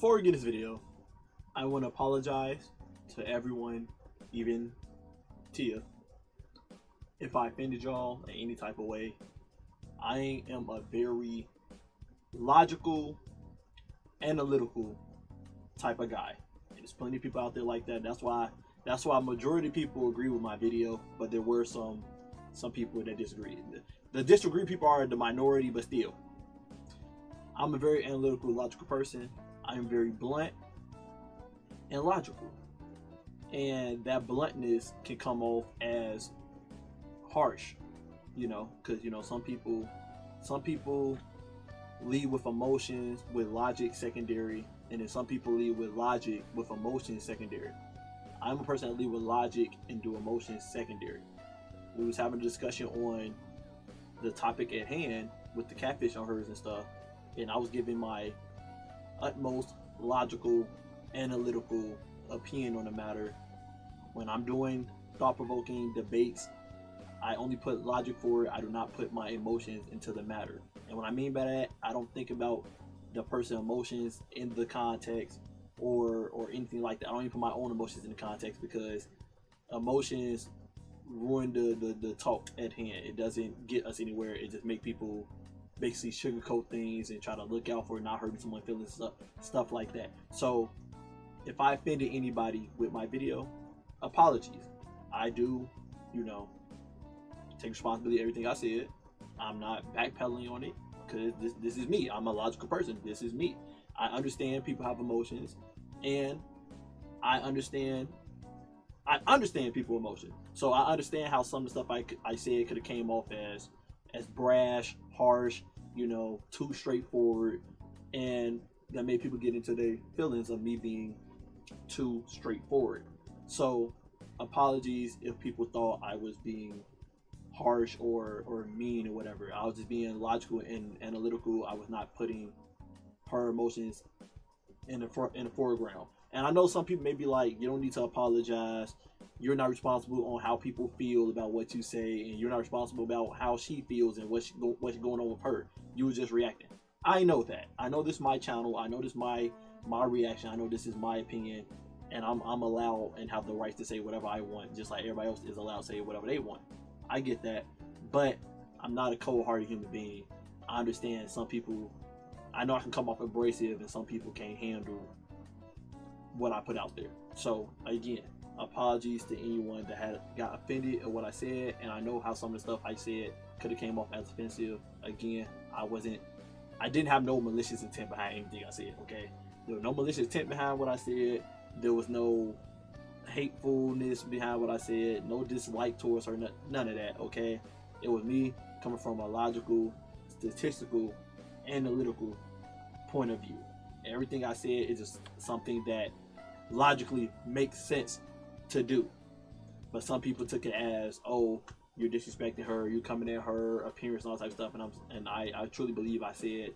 before we get this video, I want to apologize to everyone, even Tia, if I offended y'all in any type of way. I am a very logical, analytical type of guy. There's plenty of people out there like that. That's why majority of people agree with my video, but there were some people that disagree. The disagree people are the minority, but still. I'm a very analytical, logical person. I am very blunt and logical. And that bluntness can come off as harsh, because some people lead with emotions with logic secondary, and then some people lead with logic with emotions secondary. I'm a person that lead with logic and do emotions secondary. We was having a discussion on the topic at hand with the catfish on hers and stuff, and I was giving my utmost logical, analytical opinion on the matter. When I'm doing thought-provoking debates, I only put logic forward. I do not put my emotions into the matter. And what I mean by that, I don't think about the person's emotions in the context or anything like that. I don't even put my own emotions in the context, because emotions ruin the talk at hand. It doesn't get us anywhere. It just makes people basically sugarcoat things and try to look out for not hurting someone's feelings, stuff like that. So if I offended anybody with my video, apologies. I do, take responsibility for everything I said. I'm not backpedaling on it, because this is me. I'm a logical person. This is me. I understand people have emotions, and I understand people emotions. So I understand how some of the stuff I said could have came off as brash, harsh, too straightforward, and that made people get into their feelings of me being too straightforward. So apologies if people thought I was being harsh or mean or whatever. I was just being logical and analytical. I was not putting her emotions in the foreground. And I know some people may be like, you don't need to apologize. You're not responsible on how people feel about what you say, and you're not responsible about how she feels and what's going on with her. You were just reacting. I know that. I know this is my channel. I know this is my reaction. I know this is my opinion, and I'm allowed and have the right to say whatever I want, just like everybody else is allowed to say whatever they want. I get that, but I'm not a cold-hearted human being. I understand some people. I know I can come off abrasive, and some people can't handle what I put out there. So again, apologies to anyone that got offended at what I said, and I know how some of the stuff I said could have came off as offensive. Again, I didn't have no malicious intent behind anything I said. Okay, there was no malicious intent behind what I said. There was no hatefulness behind what I said, no dislike towards her, none of that. Okay, it was me coming from a logical, statistical, analytical point of view. Everything I said is just something that logically makes sense to do. But some people took it as, oh, you're disrespecting her, you're coming at her appearance and all type of stuff. And I truly believe I said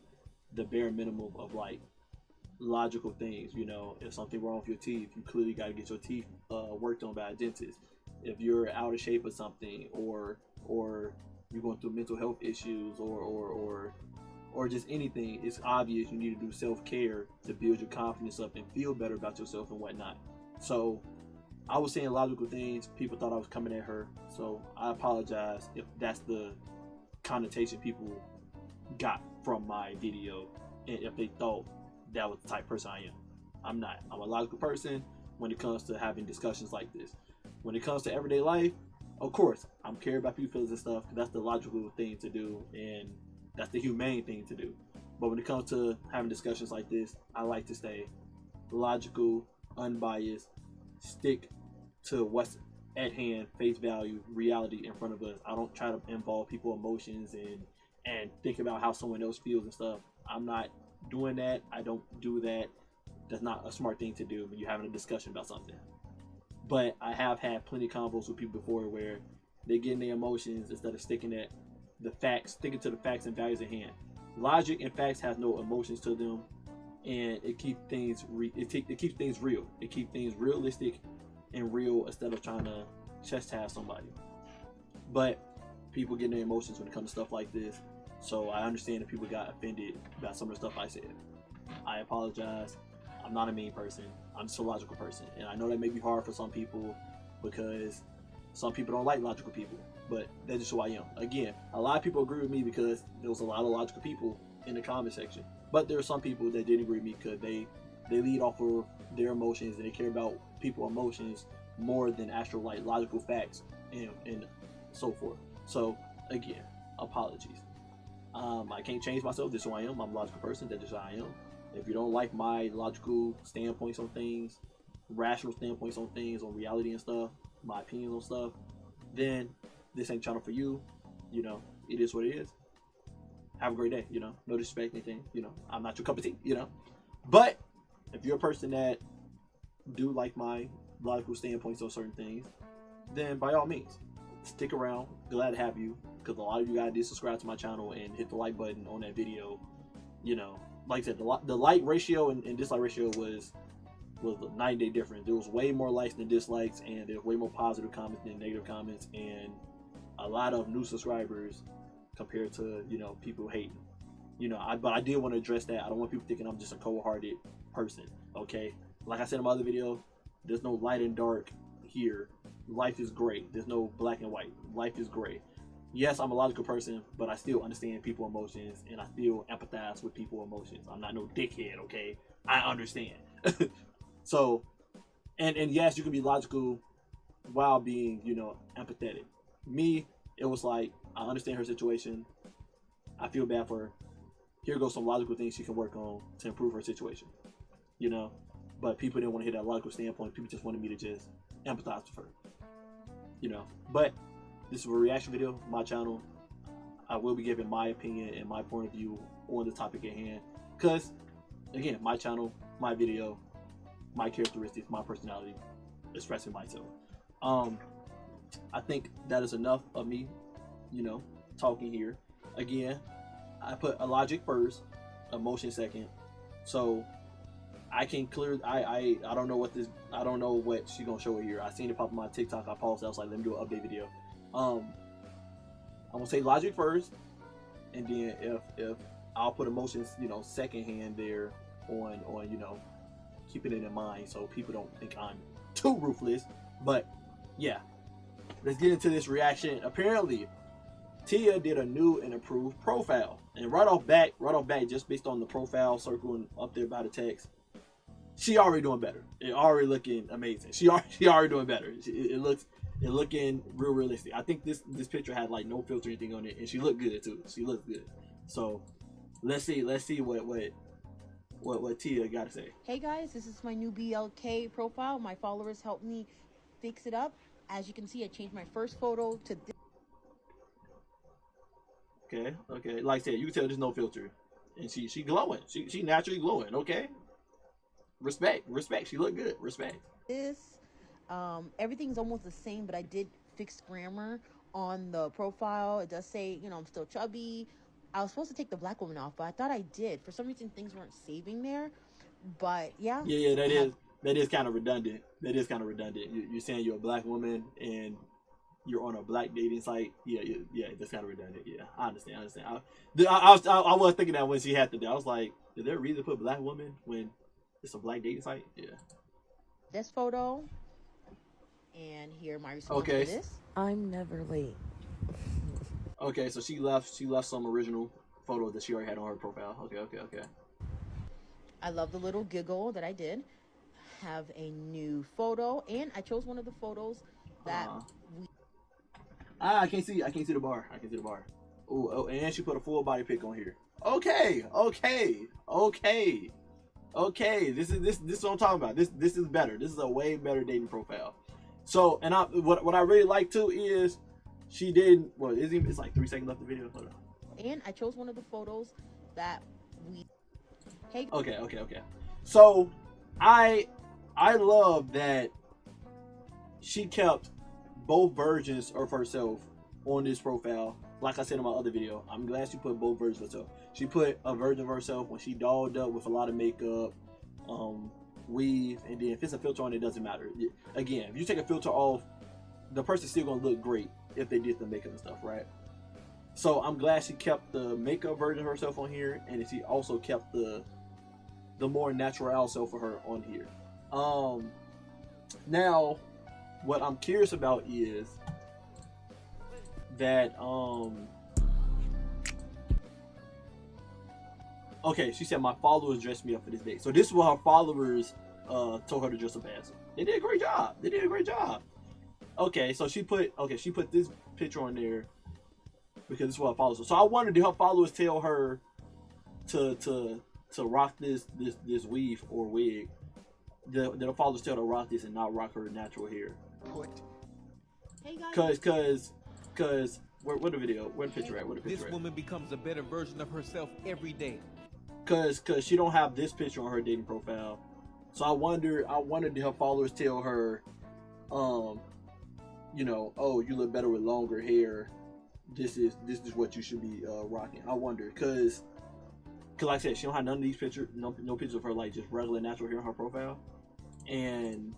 the bare minimum of like logical things. If something wrong with your teeth, you clearly got to get your teeth worked on by a dentist. If you're out of shape or something, or you're going through mental health issues, or just anything, it's obvious you need to do self-care to build your confidence up and feel better about yourself and whatnot. So I was saying logical things. People thought I was coming at her, so I apologize if that's the connotation people got from my video, and if they thought that was the type of person I am. I'm not. I'm a logical person when it comes to having discussions like this. When it comes to everyday life, of course, I'm caring about people's feelings and stuff, because that's the logical thing to do, and that's the humane thing to do. But when it comes to having discussions like this, I like to stay logical, unbiased, stick to what's at hand, face value, reality in front of us. I don't try to involve people's emotions and think about how someone else feels and stuff. I'm not doing that. I don't do that. That's not a smart thing to do when you're having a discussion about something. But I have had plenty of combos with people before where they get in their emotions instead of sticking to the facts and values at hand. Logic and facts have no emotions to them, and it keeps things real. It keeps things realistic and real instead of trying to chastise somebody. But people get in their emotions when it comes to stuff like this. So I understand that people got offended about some of the stuff I said. I apologize. I'm not a mean person. I'm just a logical person. And I know that may be hard for some people because some people don't like logical people, but that's just who I am. Again, a lot of people agree with me because there was a lot of logical people in the comment section. But there are some people that didn't agree with me because they lead off of their emotions and they care about people's emotions more than actual like logical facts and so forth. So again, apologies. I can't change myself. This is who I am. I'm a logical person. That's just who I am. If you don't like my logical standpoints on things, rational standpoints on things, on reality and stuff, my opinions on stuff, then this ain't channel for you. You know, it is what it is. Have a great day. You know, no disrespect, anything. You know, I'm not your cup of tea. You know, but if you're a person that do like my logical standpoints on certain things, then by all means, stick around. Glad to have you, because a lot of you guys did subscribe to my channel and hit the like button on that video. You know, like I said, the like ratio and dislike ratio was a night and day difference. There was way more likes than dislikes, and there's way more positive comments than negative comments, and a lot of new subscribers compared to, you know, people hating. You know, but I did want to address that. I don't want people thinking I'm just a cold-hearted person. Okay, like I said in my other video, there's no light and dark here. Life is gray. There's no black and white. Life is gray. Yes, I'm a logical person, but I still understand people's emotions and I still empathize with people's emotions. I'm not no dickhead, okay? I understand. So, and yes, you can be logical while being, you know, empathetic. Me, it was like, I understand her situation. I feel bad for her. Here goes some logical things she can work on to improve her situation. You know? But people didn't want to hear that logical standpoint. People just wanted me to just empathize with her. You know? But this is a reaction video, my channel. I will be giving my opinion and my point of view on the topic at hand. Because, again, my channel, my video, my characteristics, my personality, expressing myself. I think that is enough of me, you know, talking here. Again, I put a logic first, emotion second. So I can clear. I don't know what this. I don't know what she's gonna show here. I seen it pop on my TikTok. I paused. I was like, let me do an update video. I'm gonna say logic first, and then if I'll put emotions, you know, second hand there on you know, keeping it in mind so people don't think I'm too ruthless. But yeah, let's get into this reaction. Apparently, Tia did a new and improved profile, and right off bat, just based on the profile circling up there by the text, she already doing better. It already looking amazing. She already doing better. It looking real realistic. I think this picture had like no filter or anything on it, and she looked good too. She looked good. So let's see what Tia got to say. Hey guys, this is my new BLK profile. My followers helped me fix it up. As you can see, I changed my first photo to this. Okay. Like I said, you can tell there's no filter, and she glowing. She naturally glowing. Okay. Respect. She looked good. Respect. Everything's almost the same, but I did fix grammar on the profile. It does say, you know, I'm still chubby. I was supposed to take the black woman off, but I thought I did. For some reason, things weren't saving there. But yeah. Yeah, that is kind of redundant. You're saying you're a black woman and you're on a black dating site. Yeah, that's kind of redundant. Yeah, I understand. I was thinking that when she had to do. I was like, is there a reason to put black woman when it's a black dating site? Yeah. This photo, and here my response to this. I'm never late. Okay, so she left some original photo that she already had on her profile. Okay. I love the little giggle that I did. Have a new photo, and I chose one of the photos that I can't see the bar. Oh, and she put a full body pic on here. Okay. This is what I'm talking about. This is better. This is a way better dating profile. So, and what I really like too is she did. Well, it's like 3 seconds left of the video. Hold on. And I chose one of the photos that we. Hey. Okay. So, I love that she kept both versions of herself on this profile. Like I said in my other video, I'm glad she put both versions of herself. She put a version of herself when she dolled up with a lot of makeup, weave, and then if it's a filter on, it doesn't matter. Again, if you take a filter off, the person's still gonna look great if they did the makeup and stuff, right? So I'm glad she kept the makeup version of herself on here, and she also kept the the more natural self for her on here. Now, what I'm curious about is that okay, she said my followers dressed me up for this day. So this is what her followers told her to dress up as. They did a great job. Okay, so she put this picture on there because this is what her followers. So I wondered, did her followers tell her to rock this weave or wig? Did her followers tell her to rock this and not rock her natural hair? Hey guys. Cause where the video? Where the picture at? This woman becomes a better version of herself every day. Cause she don't have this picture on her dating profile. So I wondered did her followers tell her, you know, oh, you look better with longer hair. This is what you should be rocking. I wonder, cause like I said, she don't have none of these pictures, no pictures of her like just regular natural hair on her profile, and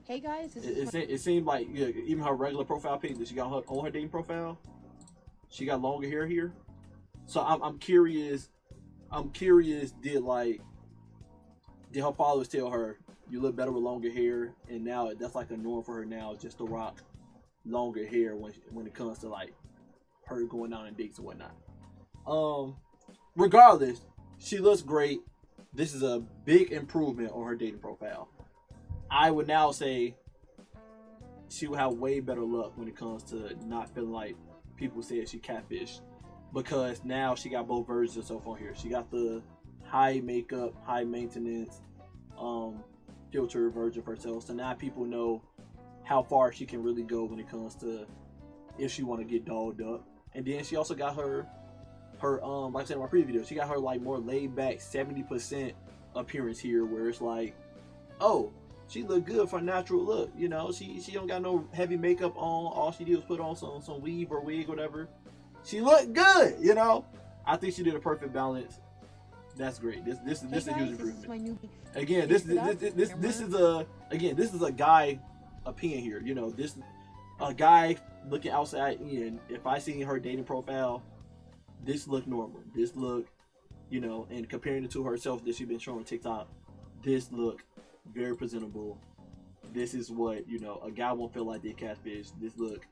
Hey guys, it seemed like, yeah, even her regular profile page that she got on her dating profile, she got longer hair here. So I'm curious. Did her followers tell her you look better with longer hair, and now that's like a norm for her now, just to rock longer hair when it comes to like her going out on dates and whatnot. Regardless, she looks great. This is a big improvement on her dating profile. I would now say she will have way better luck when it comes to not feeling like people say she catfish, because now she got both versions of herself on here. She got the high makeup, high maintenance, filter version of herself. So now people know how far she can really go when it comes to if she want to get dolled up. And then she also got her like I said in my previous video, she got her like more laid back 70% appearance here, where it's like, oh, she look good for a natural look. You know, she don't got no heavy makeup on. All she did was put on some weave or wig, whatever. She looked good, you know. I think she did a perfect balance. That's great. This is a huge improvement. Again, this is a guy opinion here. You know, this a guy looking outside in. If I see her dating profile, this look normal. This look, you know, and comparing it to herself that she's been showing on TikTok, this look very presentable. This is what, you know, a guy won't feel like they catfish. This look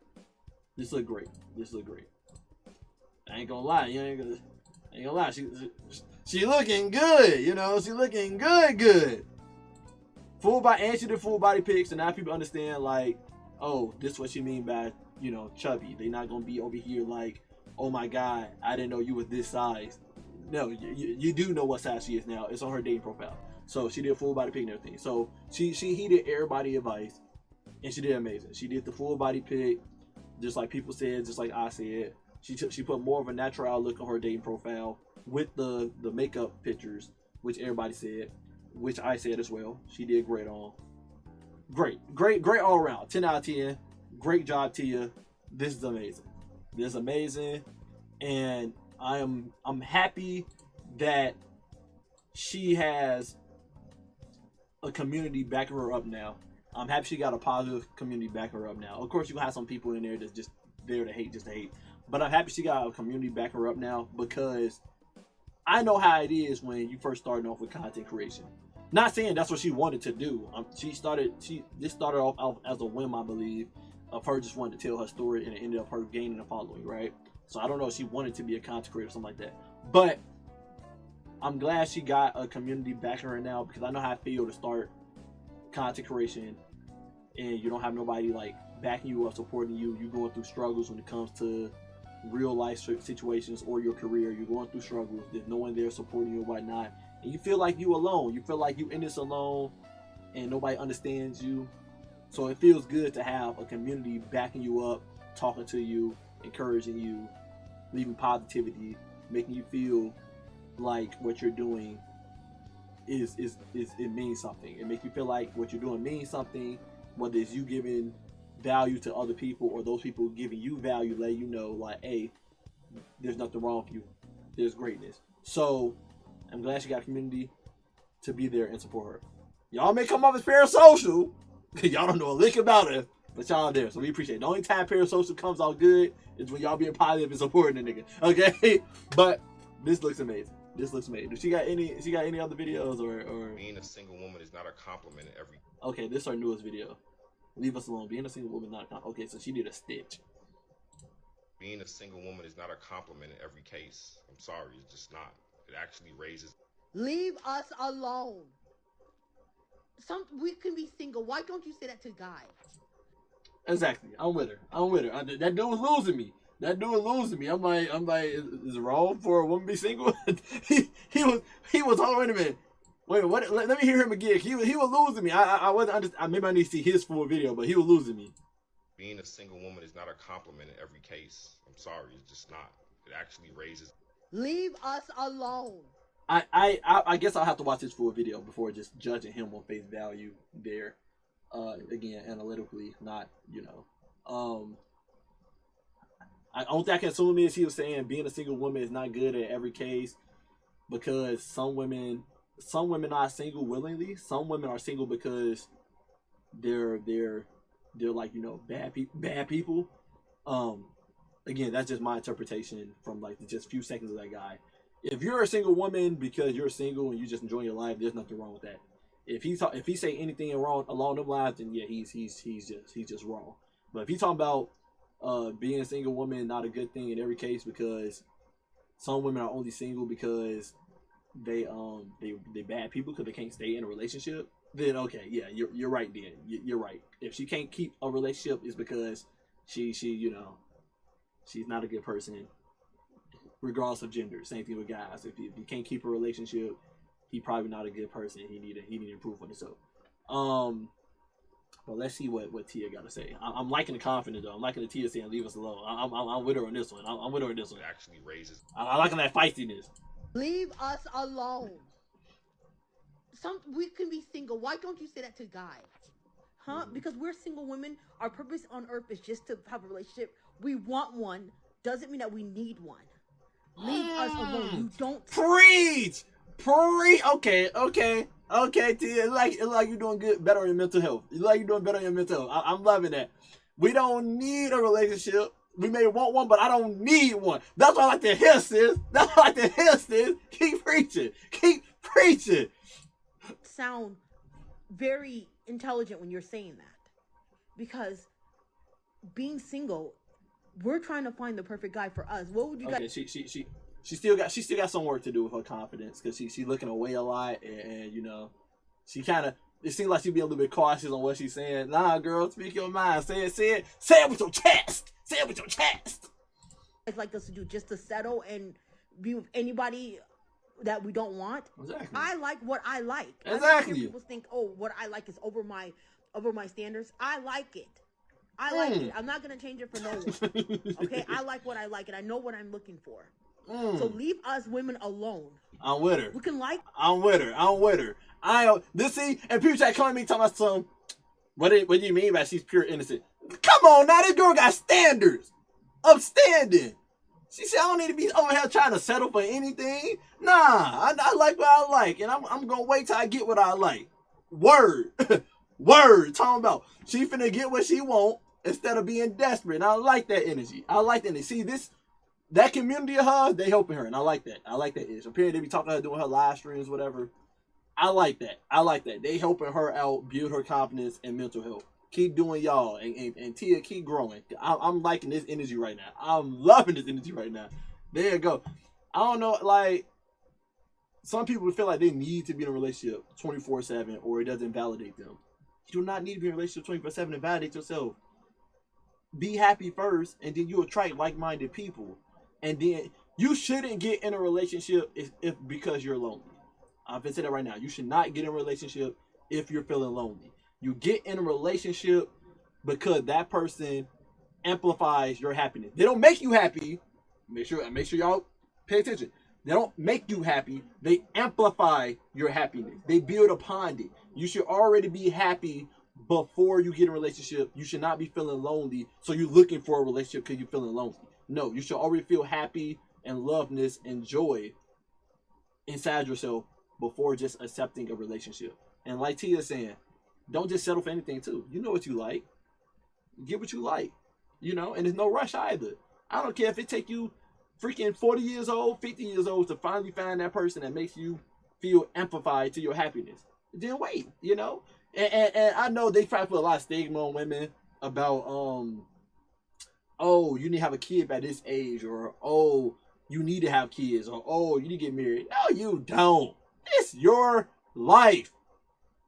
great. I ain't gonna lie. She looking good. You know, she looking good. Full body, and she did full body pics, and now people understand like, oh, this is what she mean by, you know, chubby. They not gonna be over here like, oh my god, I didn't know you was this size. No, you do know what size she is now. It's on her dating profile. So she did full body pic and everything. So she heeded everybody's advice, and she did amazing. She did the full body pic, just like people said, just like I said. She put more of a natural look on her dating profile with the makeup pictures, which everybody said, which I said as well. She did great on. Great all around. 10 out of 10. Great job, Tia. This is amazing. And I'm happy that she has a community backing her up now. I'm happy she got a positive community backing her up now. Of course, you have some people in there that's just there to hate, just to hate. But I'm happy she got a community backing her up now, because I know how it is when you first starting off with content creation. Not saying that's what she wanted to do. This started off as a whim, I believe, of her just wanting to tell her story, and it ended up her gaining a following, right? So I don't know if she wanted to be a content creator or something like that. But I'm glad she got a community backing her now, because I know how I feel to start content creation and you don't have nobody like backing you up, supporting you. You're going through struggles when it comes to real life situations or your career. You're going through struggles. There's no one there supporting you and whatnot. And you feel like you alone. You feel like you in this alone and nobody understands you. So it feels good to have a community backing you up, talking to you, encouraging you, leaving positivity, making you feel like what you're doing is it means something. It makes you feel like what you're doing means something, whether it's you giving value to other people or those people giving you value, let you know like, hey, there's nothing wrong with you. There's greatness. So I'm glad she got a community to be there and support her. Y'all may come off as parasocial. Y'all don't know a lick about her. But y'all there, so we appreciate it. The only time parasocial comes out good is when y'all being positive and supporting the nigga. Okay? But this looks amazing. This looks amazing. Does she got any other videos or being a single woman is not a compliment in every. Okay, this is our newest video. Leave us alone. Being a single woman is not a compliment. Okay, so she did a stitch. Being a single woman is not a compliment in every case. I'm sorry, it's just not. It actually raises. Leave us alone. We can be single. Why don't you say that to guys? Exactly. I'm with her. That dude was losing me. I'm like, is it wrong for a woman to be single? he was. Oh, wait a minute. Wait, what? Let me hear him again. He was losing me. I wasn't. Maybe I need to see his full video, but he was losing me. Being a single woman is not a compliment in every case. I'm sorry, it's just not. It actually raises. Leave us alone. I guess I'll have to watch his full video before just judging him on face value there. Again, analytically, not, I don't think I can assume is he was saying being a single woman is not good at every case because some women are single willingly. Some women are single because they're like, bad people. Again, that's just my interpretation from like the just few seconds of that guy. If you're a single woman because you're single and you just enjoy your life, there's nothing wrong with that. If he say anything wrong along them lines, then yeah, he's just wrong. But if he's talking about being a single woman not a good thing in every case because some women are only single because they bad people because they can't stay in a relationship, then okay, yeah, you're right. Then you're right. If she can't keep a relationship, it's because she's not a good person, regardless of gender. Same thing with guys. If he can't keep a relationship, he probably not a good person. He need to improve on himself. But let's see what Tia got to say. I'm liking the confidence though. I'm liking the Tia saying leave us alone. I'm with her on this one. I'm with her on this one. It actually raises. I'm liking that feistiness. Leave us alone. We can be single. Why don't you say that to guys? Huh? Mm-hmm. Because we're single women. Our purpose on earth is just to have a relationship. We want one. Doesn't mean that we need one. Leave us alone. You don't preach. Okay, Tia. It like you're doing good, better on your mental health. I'm loving that. We don't need a relationship. We may want one, but I don't need one. That's what I like to hear, sis. Keep preaching. Sound very intelligent when you're saying that, because being single, we're trying to find the perfect guy for us. What would you guys? She still got some work to do with her confidence because she looking away a lot and she kind of, it seems like she be a little bit cautious on what she's saying. Nah, girl, speak your mind. Say it with your chest. It's like us to do just to settle and be with anybody that we don't want. Exactly. I like what I like. Exactly. People think, oh, what I like is over my standards. I like it. It. I'm not gonna change it for no one. Okay, I like what I like, and I know what I'm looking for. So leave us women alone. I'm with her. We can like. I'm with her. And people try to come at me talking about some. What do you mean by she's pure innocent? Come on now, this girl got standards. Upstanding. She said I don't need to be over here trying to settle for anything. Nah, I like what I like, and I'm gonna wait till I get what I like. Word. Talking about she finna get what she want instead of being desperate. And I like that energy. See that community of hers, they helping her, and I like that. Apparently they be talking to her, doing her live streams, whatever. I like that. They helping her out, build her confidence and mental health. Keep doing y'all, and Tia, keep growing. I'm liking this energy right now. I'm loving this energy right now. There you go. I don't know, like, some people feel like they need to be in a relationship 24/7 or it doesn't validate them. You do not need to be in a relationship 24/7 and validate yourself. Be happy first, and then you attract like-minded people. And then you shouldn't get in a relationship if because you're lonely. I'm gonna say that right now. You should not get in a relationship if you're feeling lonely. You get in a relationship because that person amplifies your happiness. They don't make you happy. Make sure y'all pay attention. They don't make you happy. They amplify your happiness. They build upon it. You should already be happy before you get in a relationship. You should not be feeling lonely. So you're looking for a relationship because you're feeling lonely. No, you should already feel happy and loveness and joy inside yourself before just accepting a relationship. And like Tia is saying, don't just settle for anything too. You know what you like. Get what you like, you know, and there's no rush either. I don't care if it take you freaking 40 years old, 50 years old to finally find that person that makes you feel amplified to your happiness. Then wait, you know? And I know they try to put a lot of stigma on women about, oh, you need to have a kid by this age, or, oh, you need to have kids, or, oh, you need to get married. No, you don't. It's your life.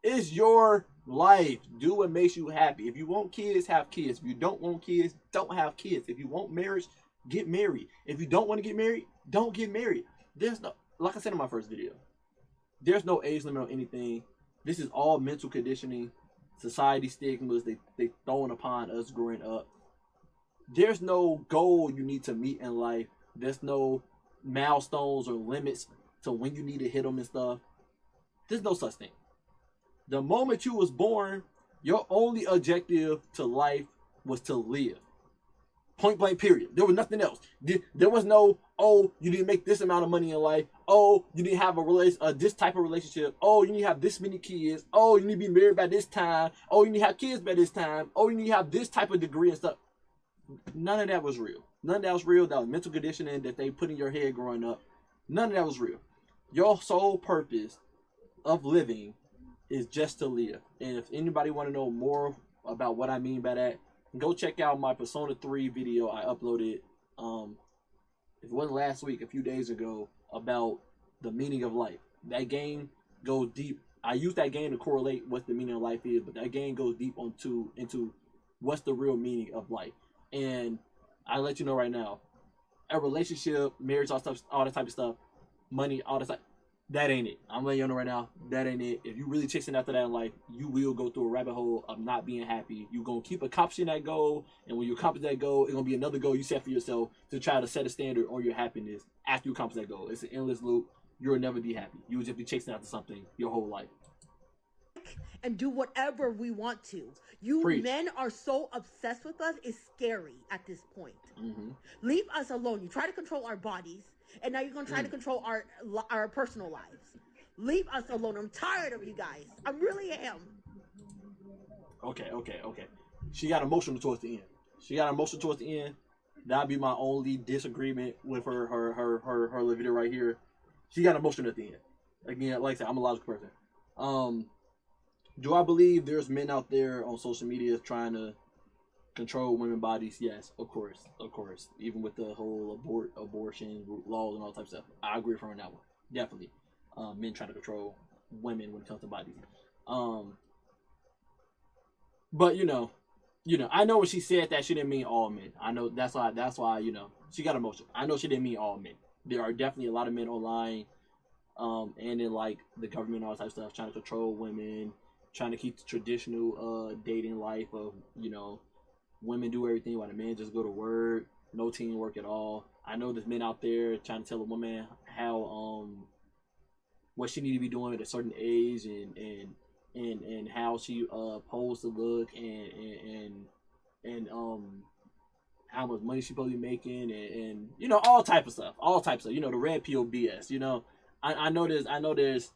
It's your life. Do what makes you happy. If you want kids, have kids. If you don't want kids, don't have kids. If you want marriage, get married. If you don't want to get married, don't get married. There's no, like I said in my first video, there's no age limit on anything. This is all mental conditioning, society stigmas they throwing upon us growing up. There's no goal you need to meet in life. There's no milestones or limits to when you need to hit them and stuff. There's no such thing. The moment you was born, your only objective to life was to live. Point blank, period. There was nothing else. There was no, oh, you need to make this amount of money in life. Oh, you need to have this type of relationship. Oh, you need to have this many kids. Oh, you need to be married by this time. Oh, you need to have kids by this time. Oh, you need to have this type of degree and stuff. None of that was real. None of that was real. That was mental conditioning that they put in your head growing up. None of that was real. Your sole purpose of living is just to live. And if anybody want to know more about what I mean by that, go check out my Persona 3 video I uploaded, if it wasn't last week, a few days ago, about the meaning of life. That game goes deep. I use that game to correlate what the meaning of life is, but that game goes deep into what's the real meaning of life. And I let you know right now, a relationship, marriage, all that type of stuff, money, all that stuff, that ain't it. I'm letting you know right now, that ain't it. If you really chasing after that in life, you will go through a rabbit hole of not being happy. You're going to keep accomplishing that goal, and when you accomplish that goal, it's going to be another goal you set for yourself to try to set a standard on your happiness after you accomplish that goal. It's an endless loop. You'll never be happy. You will just be chasing after something your whole life. And do whatever we want to. You Preach. men are so obsessed with us, it's scary at this point. Mm-hmm. Leave us alone. You try to control our bodies, and now you're going to try to control our personal lives. Leave us alone. I'm tired of you guys. I really am. Okay. She got emotional towards the end. That'd be my only disagreement with her little video right here. She got emotional at the end. Again, like I said, I'm a logical person. Do I believe there's men out there on social media trying to control women's bodies? Yes, of course. Even with the whole abortion laws and all types of stuff, I agree with her on that one. Definitely, men trying to control women when it comes to bodies. But you know, I know when she said that she didn't mean all men. I know that's why she got emotional. I know she didn't mean all men. There are definitely a lot of men online, and in like the government and all that type of stuff trying to control women. Trying to keep the traditional dating life of, women do everything while the men just go to work, no teamwork at all. I know there's men out there trying to tell a woman how what she need to be doing at a certain age and how she supposed to look and how much money she supposed to be making and all type of stuff. The red pill BS. I know there's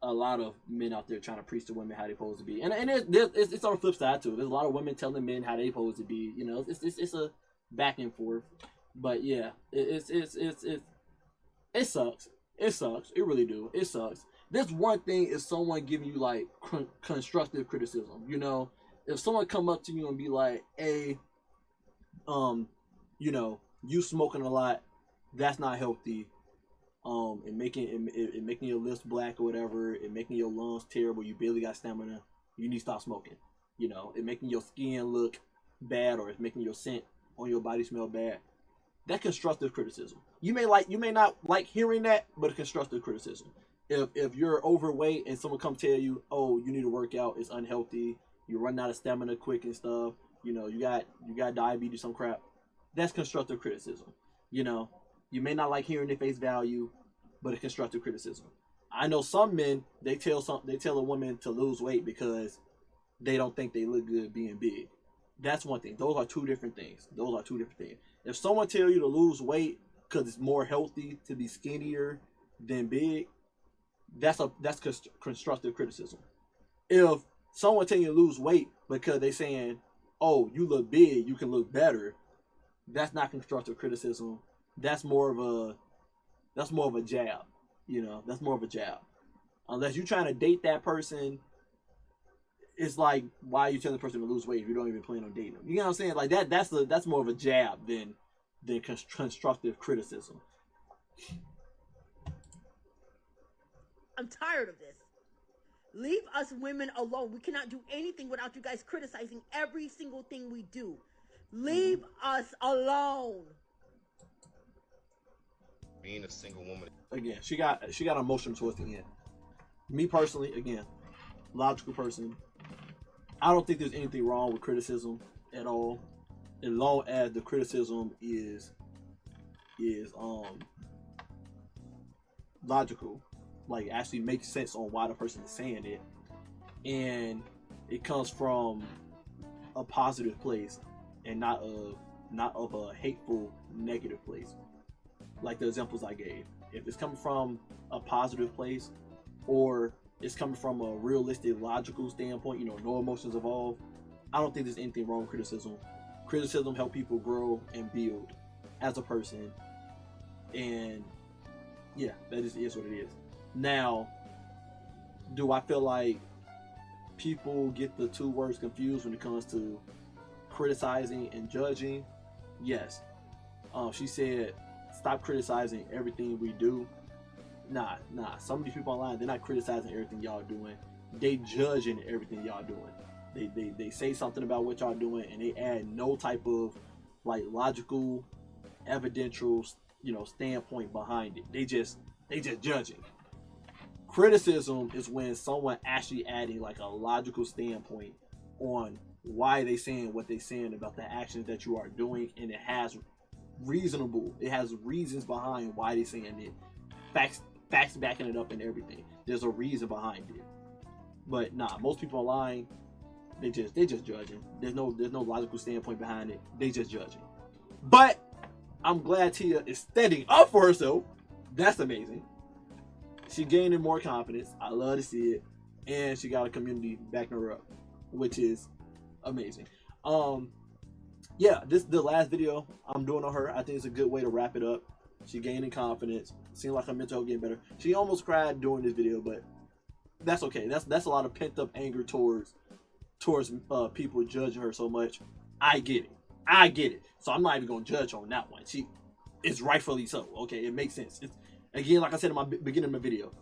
a lot of men out there trying to preach to women how they're supposed to be, and it's on the flip side too. There's a lot of women telling men how they're supposed to be. It's a back and forth, but yeah, it sucks. It sucks. It really do. It sucks. There's one thing is someone giving you like constructive criticism. If someone come up to you and be like, "Hey, you smoking a lot, that's not healthy. It making your lips black or whatever. It making your lungs terrible. You barely got stamina. You need to stop smoking. It making your skin look bad, or it's making your scent on your body smell bad." That's constructive criticism. You may not like hearing that, but it's constructive criticism. If you're overweight and someone come tell you, "Oh, you need to work out. It's unhealthy. You're running out of stamina quick and stuff. You got diabetes, some crap." That's constructive criticism. You may not like hearing their face value, but it's constructive criticism. I know some men, they tell a woman to lose weight because they don't think they look good being big. That's one thing. Those are two different things. If someone tell you to lose weight because it's more healthy to be skinnier than big, that's constructive criticism. If someone tell you to lose weight because they saying, oh, you look big, you can look better. That's not constructive criticism. That's more of a jab. You know, that's more of a jab. Unless you're trying to date that person, it's like, why are you telling the person to lose weight if you don't even plan on dating them? You know what I'm saying? Like that's more of a jab than constructive criticism. I'm tired of this. Leave us women alone. We cannot do anything without you guys criticizing every single thing we do. Leave us alone. Being a single woman. Again, she got emotional towards the end. Me personally, again, logical person. I don't think there's anything wrong with criticism at all, as long as the criticism is logical, like actually makes sense on why the person is saying it, and it comes from a positive place and not of a hateful, negative place. Like the examples I gave. If it's coming from a positive place, or it's coming from a realistic, logical standpoint, you know, no emotions involved, I don't think there's anything wrong with criticism. Criticism helps people grow and build as a person, and yeah, that just is what it is. Now, do I feel like people get the two words confused when it comes to criticizing and judging? Yes. She said, stop criticizing everything we do. Nah. Some of these people online, they're not criticizing everything y'all doing. They judging everything y'all doing. They say something about what y'all doing, and they add no type of like logical, evidential, you know, standpoint behind it. They just judging. Criticism is when someone actually adding like a logical standpoint on why they saying what they saying about the actions that you are doing, and it has reasons behind why they saying it. Facts backing it up and everything. There's a reason behind it. But nah, most people online, they just judging. There's no logical standpoint behind it. They just judging. But I'm glad Tia is standing up for herself. That's amazing. She gaining more confidence. I love to see it. And she got a community backing her up, which is amazing. Yeah, this is the last video I'm doing on her. I think it's a good way to wrap it up. She gaining confidence. Seemed like her mental health getting better. She almost cried during this video, but that's okay. That's a lot of pent up anger towards people judging her so much. I get it. So I'm not even gonna judge her on that one. It's rightfully so. Okay, it makes sense. It's, again, like I said in my beginning of my video,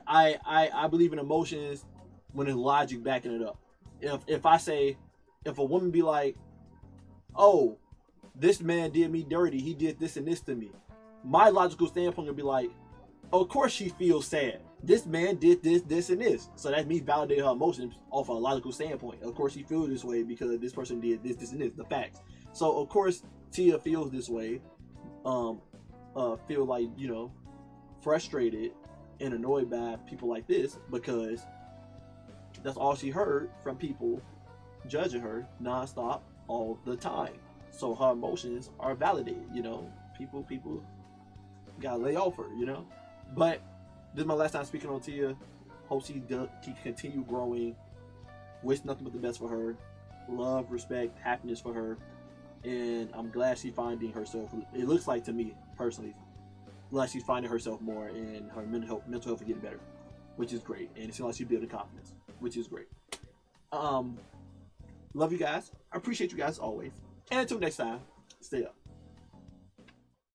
I believe in emotions when there's logic backing it up. If a woman be like, oh, this man did me dirty, he did this and this to me, my logical standpoint would be like, of course she feels sad. This man did this, and this. So that's me validating her emotions off a logical standpoint. Of course she feels this way because this person did this, and this, the facts. So of course Tia feels this way. Feel like, you know, frustrated and annoyed by people like this because that's all she heard from people judging her nonstop all the time. So her emotions are validated, you know. People gotta lay off her, you know. But this is my last time speaking on Tia. Hope she continue growing. Wish nothing but the best for her. Love, respect, happiness for her. And I'm glad she's finding herself. It looks like to me, personally, like she's finding herself more, and her mental health is getting better, which is great. And it seems like she's building confidence, which is great. Love you guys. I appreciate you guys always. And until next time, stay up.